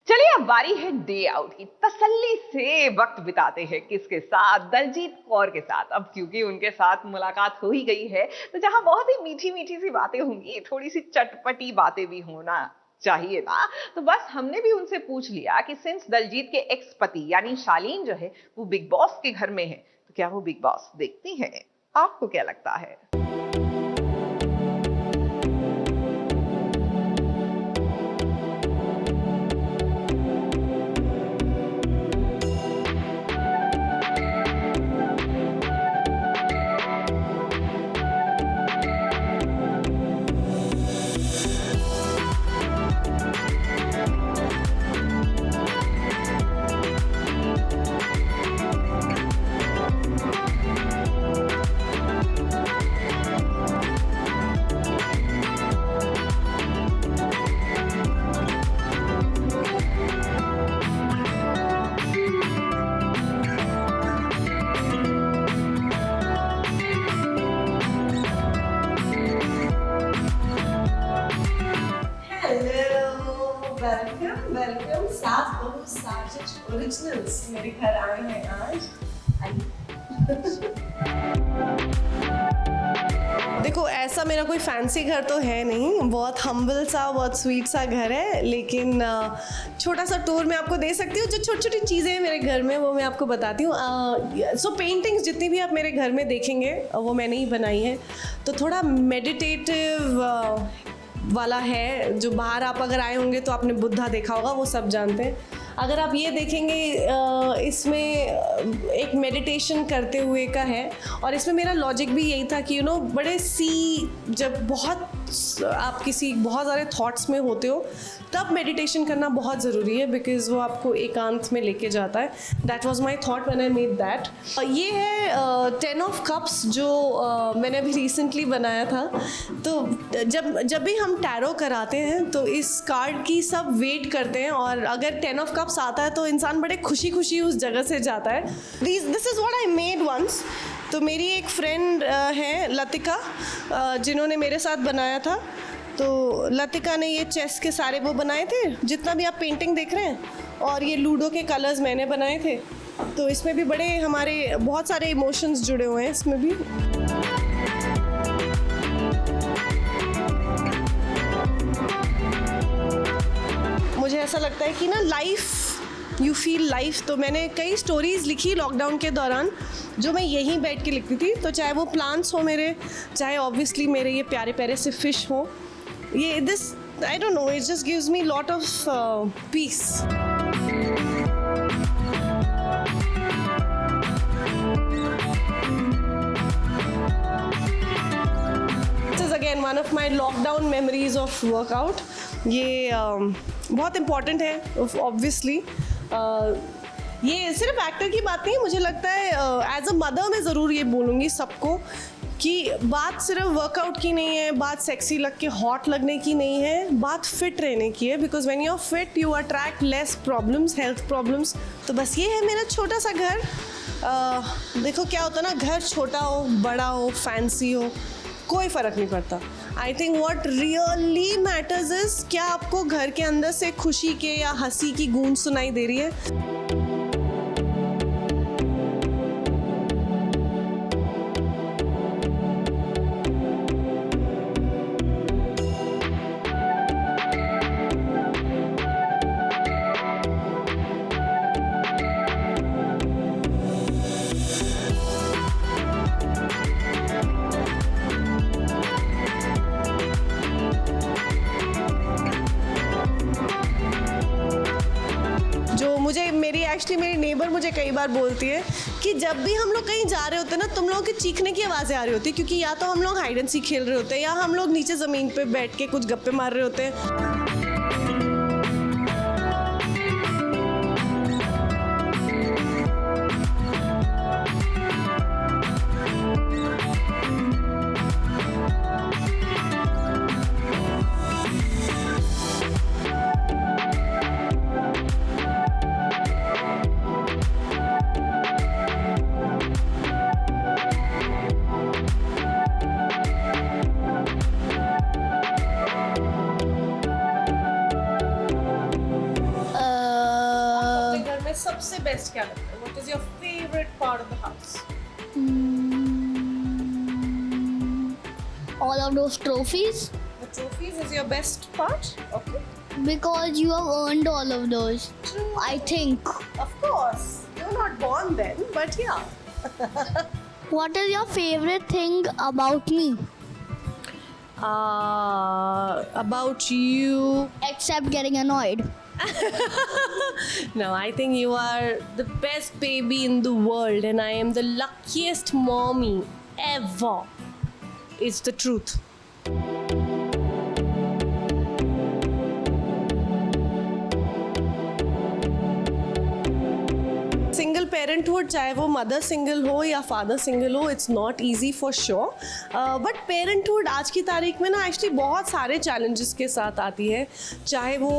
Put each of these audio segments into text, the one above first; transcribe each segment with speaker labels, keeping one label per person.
Speaker 1: चलिए अब बारी है डे आउट की। तसल्ली से वक्त बिताते हैं किसके साथ? दलजीत कौर के साथ। अब क्योंकि उनके साथ मुलाकात हो ही गई है, तो जहां बहुत ही मीठी मीठी सी बातें होंगी, थोड़ी सी चटपटी बातें भी होना चाहिए ना। तो बस हमने भी उनसे पूछ लिया कि सिंस दलजीत के एक्स पति यानी शालीन जो है वो बिग बॉस के घर में है, तो क्या वो बिग बॉस देखती है? आपको क्या लगता है?
Speaker 2: वेलकम सात बहू साजिश ओरिजिनल्स मेरे घर आए हैं आज। देखो ऐसा मेरा कोई फैंसी घर तो है नहीं, बहुत हम्बल सा बहुत स्वीट सा घर है, लेकिन छोटा सा टूर मैं आपको दे सकती हूँ। जो छोटी छोटी चीज़ें हैं मेरे घर में वो मैं आपको बताती हूँ। सो पेंटिंग्स जितनी भी आप मेरे घर में देखेंगे वो मैंने ही बनाई है, तो थोड़ा मेडिटेटिव वाला है। जो बाहर आप अगर आए होंगे तो आपने बुद्धा देखा होगा, वो सब जानते हैं। अगर आप ये देखेंगे इसमें एक मेडिटेशन करते हुए का है, और इसमें मेरा लॉजिक भी यही था कि बड़े जब आप किसी बहुत सारे थॉट्स में होते हो तब मेडिटेशन करना बहुत ज़रूरी है, बिकॉज़ वो आपको एकांत में लेके जाता है। That was my thought when I made that. ये है 10 ऑफ कप्स जो मैंने अभी रिसेंटली बनाया था। तो जब भी हम टैरो कराते हैं तो इस कार्ड की सब वेट करते हैं, और अगर 10 ऑफ कप्स आता है तो इंसान बड़े खुशी खुशी उस जगह से जाता है। This is what I made once. तो मेरी एक फ्रेंड है लतिका, जिन्होंने मेरे साथ बनाया था। तो लतिका ने ये चेस के सारे वो बनाए थे जितना भी आप पेंटिंग देख रहे हैं, और ये लूडो के कलर्स मैंने बनाए थे। तो इसमें भी बड़े हमारे बहुत सारे इमोशंस जुड़े हुए हैं इसमें भी। मुझे ऐसा लगता है कि ना यू फील लाइफ। तो मैंने कई स्टोरीज़ लिखी लॉकडाउन के दौरान जो मैं यहीं बैठ के लिखती थी। तो चाहे वो प्लांट्स हो मेरे, चाहे ऑब्वियसली मेरे ये प्यारे प्यारे से फिश हो, ये this I don't know, it just gives me lot of peace. This is again one of my lockdown memories of workout. ये बहुत इम्पॉर्टेंट है ऑब्वियसली। ये सिर्फ एक्टर की बात नहीं है, मुझे लगता है एज अ मदर मैं ज़रूर ये बोलूँगी सबको कि बात सिर्फ वर्कआउट की नहीं है, बात सेक्सी लग के हॉट लगने की नहीं है, बात फिट रहने की है। Because when you are fit you attract less problems, health problems. तो बस ये है मेरा छोटा सा घर। देखो क्या होता है ना, घर छोटा हो बड़ा हो फैंसी हो कोई फ़र्क नहीं पड़ता। I think what really matters is क्या आपको घर के अंदर से खुशी के या हंसी की गूंज सुनाई दे रही है। मेरी नेबर मुझे कई बार बोलती है कि जब भी हम लोग कहीं जा रहे होते हैं ना, तुम लोगों की चीखने की आवाज़ें आ रही होती है, क्योंकि या तो हम लोग हाइड एंड सीक खेल रहे होते हैं या हम लोग नीचे ज़मीन पे बैठ के कुछ गप्पे मार रहे होते हैं। सबसे बेस्ट क्या लगता है? What is your favorite part of the house?
Speaker 3: All of those trophies,
Speaker 2: The trophies is your best part? Okay.
Speaker 3: because you have earned all of those.
Speaker 2: True.
Speaker 3: I think.
Speaker 2: Of course. You're not born then, but yeah.
Speaker 3: What is your favorite thing about me?
Speaker 2: About you.
Speaker 3: Except getting annoyed.
Speaker 2: No, I think you are the best baby in the world, and I am the luckiest mommy ever. It's the truth. Single parenthood, चाहे वो mother single हो या father single हो, it's not easy for sure. But parenthood आज की तारीख में ना एक्चुअली बहुत सारे चैलेंजेस के साथ आती है. चाहे वो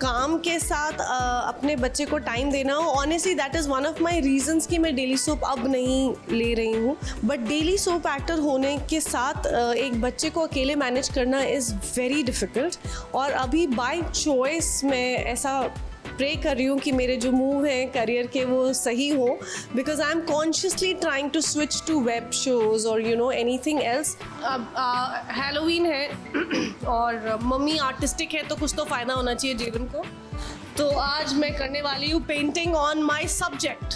Speaker 2: काम के साथ अपने बच्चे को टाइम देना हो. Honestly that is one of my reasons कि मैं डेली सोप अब नहीं ले रही हूँ. बट डेली सोप एक्टर होने के साथ एक बच्चे को अकेले मैनेज करना इज़ वेरी डिफ़िकल्ट. और अभी बाय चॉइस मैं ऐसा प्रे कर रही हूँ कि मेरे जो मूव हैं करियर के वो सही हो, because I am consciously trying to switch to web shows और एनीथिंग एल्स. अब हैलोवीन है और मम्मी आर्टिस्टिक है तो कुछ तो फ़ायदा होना चाहिए जेडन को. तो आज मैं करने वाली हूँ पेंटिंग ऑन माई सब्जेक्ट.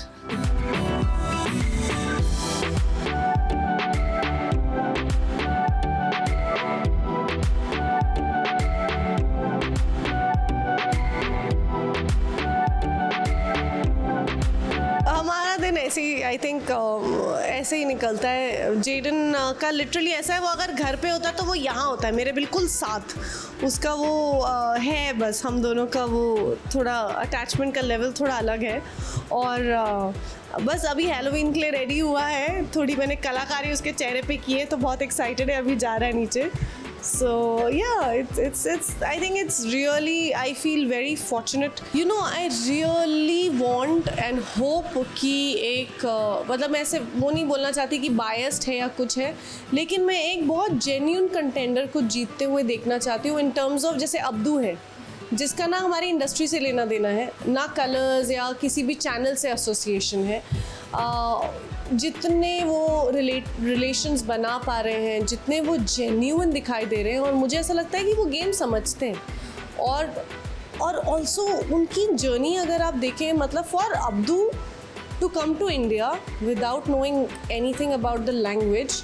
Speaker 2: ऐसे ही आई थिंक ऐसे ही निकलता है. जेडन का लिटरली ऐसा है, वो अगर घर पे होता है तो वो यहाँ होता है मेरे बिल्कुल साथ. उसका वो है बस हम दोनों का वो थोड़ा अटैचमेंट का लेवल थोड़ा अलग है. और बस अभी हैलोवीन के लिए रेडी हुआ है. थोड़ी मैंने कलाकारी उसके चेहरे पे की है तो बहुत एक्साइटेड है. अभी जा रहा है नीचे. So yeah, it's I think it's really, I feel very fortunate. I really want and hope कि एक मतलब मैं ऐसे वो नहीं बोलना चाहती कि biased है या कुछ है, लेकिन मैं एक बहुत genuine contender को जीतते हुए देखना चाहती हूँ in terms of जैसे अब्दू है जिसका ना हमारी इंडस्ट्री से लेना देना है, ना कलर्स या किसी भी चैनल से एसोसिएशन है. जितने वो रिलेशंस बना पा रहे हैं, जितने वो जेन्युइन दिखाई दे रहे हैं, और मुझे ऐसा लगता है कि वो गेम समझते हैं. और ऑल्सो उनकी जर्नी अगर आप देखें, मतलब for Abdu to come to India without knowing anything about the language,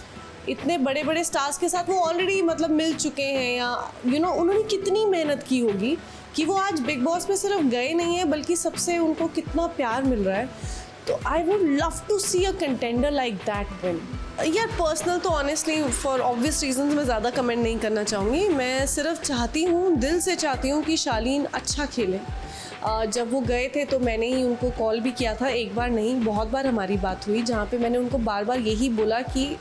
Speaker 2: इतने बड़े बड़े स्टार्स के साथ वो ऑलरेडी मतलब मिल चुके हैं, या उन्होंने कितनी मेहनत की होगी कि वो आज बिग बॉस में सिर्फ गए नहीं हैं बल्कि सबसे उनको कितना प्यार मिल रहा है. तो I would love to see a contender like that win. यार पर्सनल तो ऑनेस्टली फॉर ऑब्वियस रीजंस मैं ज़्यादा कमेंट नहीं करना चाहूँगी. मैं सिर्फ चाहती हूँ, दिल से चाहती हूँ कि शालीन अच्छा खेले. जब वो गए थे तो मैंने ही उनको कॉल भी किया था, एक बार नहीं बहुत बार हमारी बात हुई, जहाँ पे मैंने उनको बार बार यही बोला कि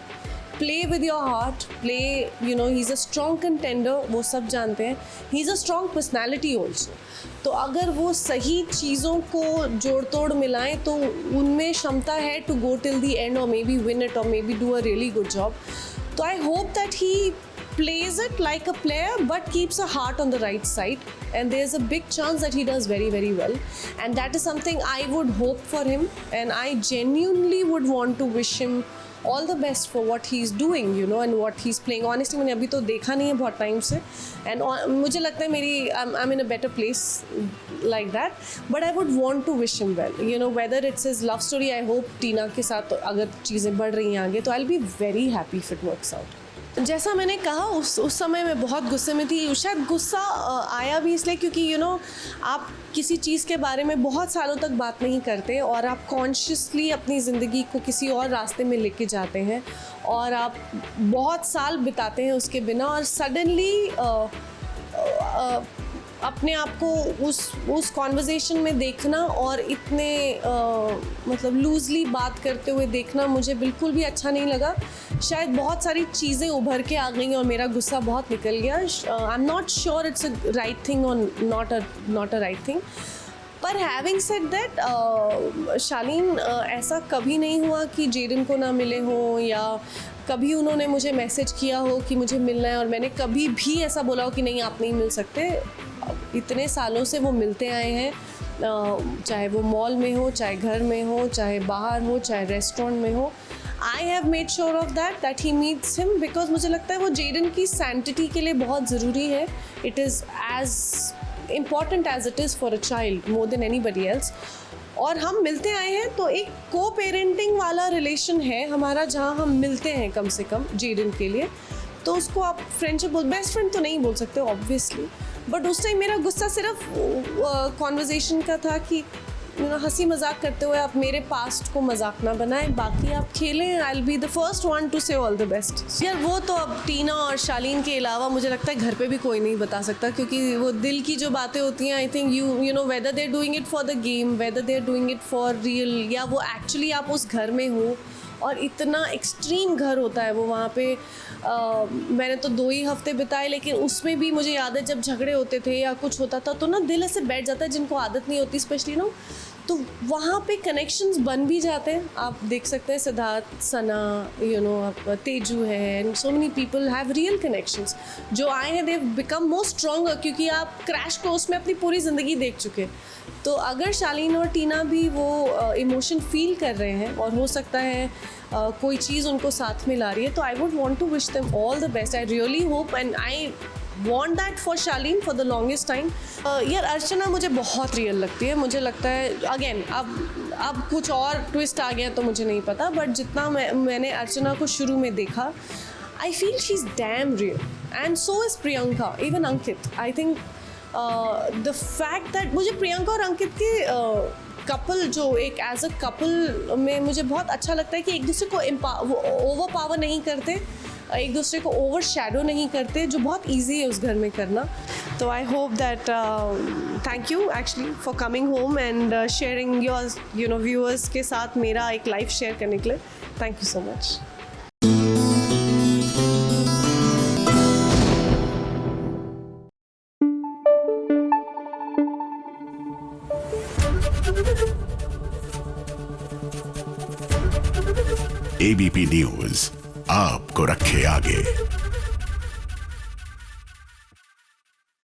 Speaker 2: play with your heart, play he is a strong contender, वो सब जानते हैं. He is a strong personality also. तो अगर वो सही चीज़ों को जोड़ तोड़ मिलाएं तो उनमें क्षमता है to go till the end और मे बी विन इट और maybe do a really good job. तो I hope that he plays it like a player but keeps a heart on the right side, and there's a big chance that he does very very well, and that is something I would hope for him, and I genuinely would want to wish him all the best for what he's doing, and what he's playing. Honestly मैंने अभी तो देखा नहीं है बहुत time से, and मुझे लगता है मेरी I'm in a better place like that, but I would want to wish him well. Whether it's his love story, I hope टीना के साथ अगर चीज़ें बढ़ रही हैं आगे तो I'll be very happy if it works out. जैसा मैंने कहा उस समय मैं बहुत गुस्से में थी. शायद गुस्सा आया भी इसलिए क्योंकि आप किसी चीज़ के बारे में बहुत सालों तक बात नहीं करते और आप कॉन्शियसली अपनी ज़िंदगी को किसी और रास्ते में लेके जाते हैं और आप बहुत साल बिताते हैं उसके बिना, और सडनली अपने आप को उस कॉन्वर्जेसन में देखना और इतने मतलब लूजली बात करते हुए देखना मुझे बिल्कुल भी अच्छा नहीं लगा. शायद बहुत सारी चीज़ें उभर के आ गई और मेरा गुस्सा बहुत निकल गया. I am not sure it's a right thing और नॉट अ राइट थिंग. पर हैविंग सेड दैट, शालीन ऐसा कभी नहीं हुआ कि जेडन को ना मिले हो या कभी उन्होंने मुझे मैसेज किया हो कि मुझे मिलना है और मैंने कभी भी ऐसा बोला हो कि नहीं आप नहीं मिल सकते. इतने सालों से वो मिलते आए हैं, चाहे वो मॉल में हो, चाहे घर में हो, चाहे बाहर हो, चाहे रेस्टोरेंट में हो. I have made sure of that he meets him because मुझे लगता है वो जेडन की सैंटिटी के लिए बहुत ज़रूरी है. It is as important as it is for a child more than anybody else. और हम मिलते आए हैं तो एक को पेरेंटिंग वाला रिलेशन है हमारा, जहाँ हम मिलते हैं कम से कम जेडन के लिए. तो उसको आप फ्रेंडशिप बोल, बेस्ट फ्रेंड तो नहीं बोल सकते ऑब्वियसली, बट उस टाइम मेरा गुस्सा सिर्फ कॉन्वर्जेशन का था कि हंसी मजाक करते हुए आप मेरे पास्ट को मजाक ना बनाएं, बाकी आप खेलें. I will be the first one two से ऑल द बेस्ट. यार वो तो अब टीना और शालीन के अलावा मुझे लगता है घर पे भी कोई नहीं बता सकता, क्योंकि वो दिल की जो बातें होती हैं, I think you know whether they are doing it for the game, whether they are doing it for real, या वो एक्चुअली आप उस घर में हो और इतना एक्सट्रीम घर होता है वो वहाँ पे. मैंने तो 2 ही हफ्ते बिताए, लेकिन उसमें भी मुझे याद है जब झगड़े होते थे या कुछ होता था तो ना दिल ऐसे बैठ जाता है, जिनको आदत नहीं होती स्पेशली ना, तो वहाँ पे कनेक्शंस बन भी जाते हैं. आप देख सकते हैं सिद्धार्थ, सना, यू नो तेजू है, and so many people have real connections जो आए हैं, दे बिकम मोर स्ट्रॉन्गर, क्योंकि आप क्रैश कोर्स में अपनी पूरी ज़िंदगी देख चुके. तो अगर शालीन और टीना भी वो इमोशन फील कर रहे हैं और हो सकता है कोई चीज़ उनको साथ में ला रही है, तो I would want to wish them all the best. I really hope and I want that for Shaleen for the longest time. यार अर्चना मुझे बहुत रियल लगती है. मुझे लगता है अगेन अब कुछ और ट्विस्ट आ गया तो मुझे नहीं पता, बट जितना मैंने अर्चना को शुरू में देखा, I feel she is dam real, and so is Priyanka, even Ankit. I think the fact that मुझे प्रियंका और अंकित के कपल जो एक एज अ कपल में मुझे बहुत अच्छा लगता है कि एक दूसरे को ओवर पावर नहीं करते, एक दूसरे को ओवर शैडो नहीं करते, जो बहुत ईजी है उस घर में करना. तो I hope that thank you actually for coming home and sharing your you know viewers के साथ मेरा एक लाइफ शेयर करने के लिए. Thank you so much.
Speaker 4: ABP news आपको रखे आगे.